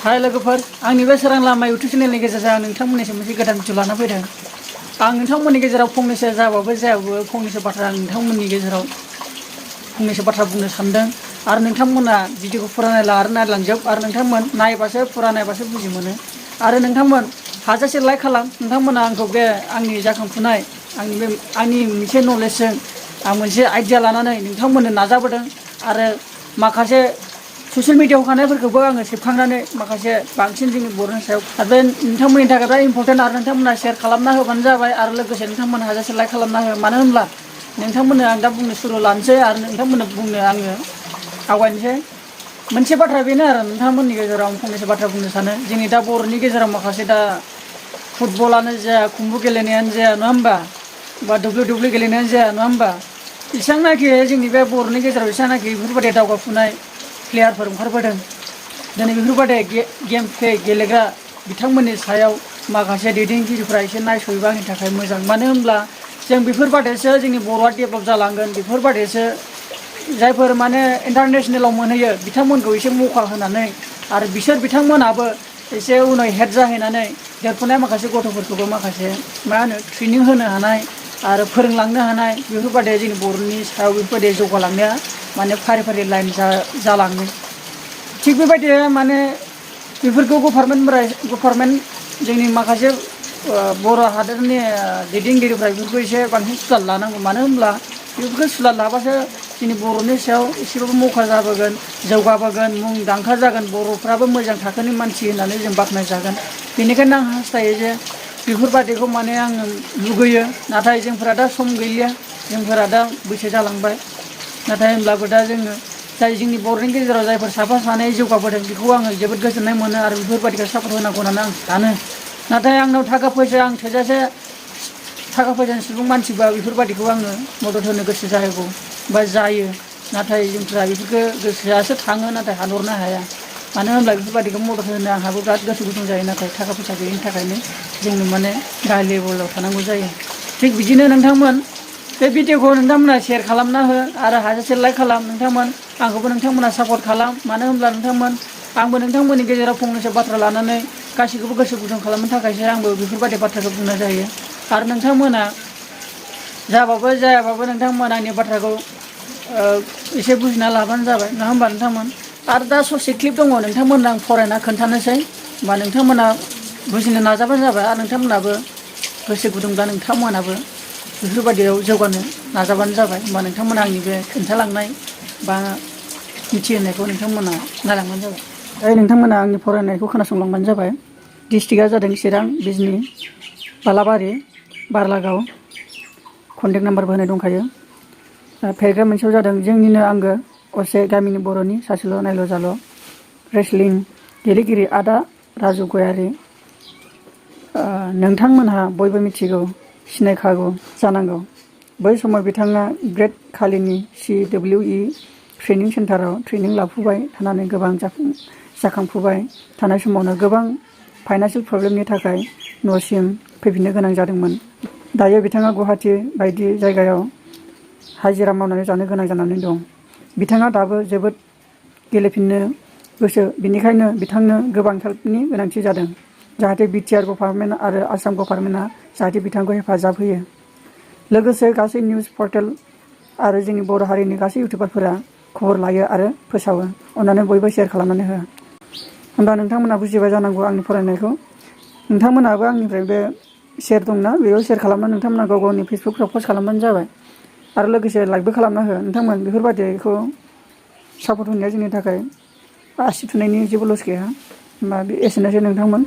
हाय लोगोफोर आंनि बे सोरां लामा इउटुब चेनेलनि गेजेरजों आं नोंथांमोननिसिम मोनसे गोदान भिडिअ लाना फैदों। आं नोंथांमोननि गेजेराव फंनैसो जाबाबो जायाबो फंनैसो बाथ्रा आं नोंथांमोननि गेजेराव फंनैसो बाथ्रा बुंनो सानदों आरो नोंथांमोना भिडिअखौ फुरा नायला आरो नायलांजोब आरो नोंथांमोन नायबासो फुरा नायबासो बुजि मोनो आरो नोंथांमोन हाजासे लाइक खालाम। नोंथांमोना आंखौ बे आंनि जाखांफुनाय आंनि मोनसे नलेजजों आं मोनसे आइडिया लानानै नोंथांमोननो नाजाबोदों आरो माखासे ससियेल मिडियायाव थानायफोरखौबो आङो सेबखांनानै माखासे बांसिन जोंनि बर'नि सायाव आरो बे नोंथांमोननि थाखाय बिराद इम्परटेन्ट आरो नोंथांमोना शेयार खालामना होबानो जाबाय आरो लोगोसे नोंथांमोना हाजासे लाइक खालामना हो। मानो होनब्ला नोंथांमोननो आं दा बुंनो सुरु लानोसै आरो नोंथांमोननो बुंनो आङो आवगायनोसै। मोनसे बाथ्रा बेनो आरो नोंथांमोननि गेजेराव आं फंनैसो बाथ्रा बुंनो सानो। जोंनि दा बर'नि गेजेराव माखासे दा फुटबलानो जाया खुंबु गेलेनायानो जाया नङा होमबा बा दुब्लि गेलेनायानो जाया नङा होमबा इसांनाखि जोंनि बे बर'नि गेजेराव इसांनाखि बेफोरबायदि दावगाफुनाय प्लेयारफोर ओंखारबोदों दिनै बेफोरबायदि गेम गेलेग्रा बिथांमोननि सायाव माखासे दैदेनगिरिफ्रा एसे नायस'योबा आंनि थाखाय मोजां। मानो होनब्ला जों बेफोरबायदिसो जोंनि बर'आ डेभेलप जालांगोन। बेफोरबायदिसो जायफोर माने इन्टारनेसनेलाव मोनहैयो बिथांमोनखौ एसे मौका होनानै आरो बिथांमोनाबो एसे उनाव हेड जाहैनानै देरफुनाय माखासे गथ'फोरखौबो माखासे मा होनो ट्रेनिं होनो हानाय आरो फोरोंलांनो हानाय बेफोरबायदि जोंनि बर'नि सायाव बेफोरबायदि जौगालांनाया माने फारि फारि लाइन जालाङो। थिग बेबायदिनो माने बेफोरखौ गभर्नमेन्ट जोंनि माखासे बर' हादोरनि दैदेनगिरिफ्रा बेफोरखौ एसे बांसिन सुलाद लानांगौ। मानो होनब्ला बेफोरखौ सुलाद लाबासो जोंनि बर'नि सायाव एसेबाबो मौका जाबोगोन जौगाबोगोन मुंदांखा जागोन बर'फ्राबो मोजां थाखोनि मानसि होननानै जों बाख्नायजागोन। बेनिखायनो आं हास्थायो जे बेफोरबादिखौ माने आङो लुगैयो। नाथाय जोंफोरा दा सम गैलिया जोंफोरा दा बैसो जालांबाय। नाथाय होनब्लाबो दा जोङो जाय जोंनि बर'नि गेजेराव जायफोर साफा सानै जौगाबोदों बेखौ आङो जोबोद गोजोननाय मोनो आरो बेफोरबादिखौ सापर्ट होनांगौ होननानै आं सानो। नाथाय आंनाव थाखा फैसा आं थोजासे थाखा फैसानि सुबुं मानसिबा बेफोरबादिखौ आङो मदद होनो गोसो जागौ बा जायो। नाथाय जोंफ्रा बेफोरखौ गोसोआसो थाङो नाथाय हादरनो हाया। मानो होनब्ला बेफोरबादिखौ मदद होनो आंहाबो बिराद गोसो गुदुं जायो। नाथाय थाखा फैसा गैयिनि थाखायनो जोंनो माने गाहाय लेभेलाव थानांगौ जायो। थिग बिदिनो नोंथांमोन बे भिडिअखौ नोंथांमोना शेयार खालामना हो आरो हाजासे लाइक खालाम। नोंथांमोन आंखौबो नोंथांमोना सापर्ट खालाम। मानो होनब्ला नोंथांमोन आंबो नोंथांमोननि गेजेराव फंनैसो बाथ्रा लानानै गासैखौबो गोसो गुदुं खालामनो थाखायसो आंबो बेफोरबायदि बाथ्राखौ बुंनाय जायो। आरो नोंथांमोना जाबाबो जायाबाबो नोंथांमोन आंनि बाथ्राखौ एसे बुजिना लाबानो जाबाय नङा होमबा नोंथांमोन। आरो दा ससे क्लिप दङ नोंथांमोननो आं फरायना खोन्थानोसै होमबा नोंथांमोना बुजिनो नाजाबानो जाबाय आरो नोंथांमोनाबो गोसो गुदुंब्ला नोंथांमोनाबो बेफोरबायदियाव जौगानो नाजाबानो जाबाय। होमबा नोंथांमोना आंनि बे खोन्थालांनाय बा मिथिहोनायखौ नोंथांमोना नायलांबानो जाबाय। नोंथांमोना आंनि फरायनायखौ खोनासंलांबानो जाबाय। डिस्ट्रिक्टआ जादों चिरां बिजनि बालाबारि बारलागाव कन्टेक्ट नाम्बारबो होनाय दंखायो। पेराग्राफ मोनसेयाव जादों जोंनिनो आंगो असे गामिनि बर'नि सासेल' नायल' जाल' रेसलिं गेलेगिरि आदा राजु गयारि। नोंथांमोनहा बयबो मिथिगौ सिनायखागौ जानांगौ। बै समाव बिथाङा ग्रेट खालिनि CWE ट्रेनिं सेन्टाराव ट्रेनिं लाफुबाय थानानै गोबां जाखांफुबाय थानाय समावनो गोबां फाइनान्सियेल प्रब्लेमनि थाखाय न'सिम फैफिननो गोनां जादोंमोन। दायो बिथाङा गुवाहाटि बायदि जायगायाव हाजिरा मावनानै जानो गोनां जानानै दं। बिथाङा दाबो जोबोद गेलेफिननो गोसो। बिनिखायनो बिथांनो गोबां हेल्पनि गोनांथि जादों जाहाथे BTR गभर्नमेन्ट आरो आसाम गभर्नमेन्टआ जाहाथे बिथांखौ हेफाजाब होयो। लोगोसे गासै निउस पर्टेल आरो जोंनि बर' हारिनि गासै इउटुबारफोरा खबर लायो आरो फोसावो। अन्नानै बयबो शेयार खालामनानै हो। होमबा नोंथांमोना बुजिबाय जानांगौ आंनि फरायनायखौ। नोंथांमोनाबो आंनिफ्राय बे शेयार दंना बेयाव शेयार खालामना नोंथांमोना गाव गावनि फेसबुकफ्राव पस्ट खालामबानो जाबाय आरो लोगोसे लाइकबो खालामना हो। नोंथांमोन बेफोरबायदिखौ सापर्ट होनाया जोंनि थाखाय आसि थुनायनि जेबो लस गैया। होमबा बे एसेनोसै नोंथांमोन।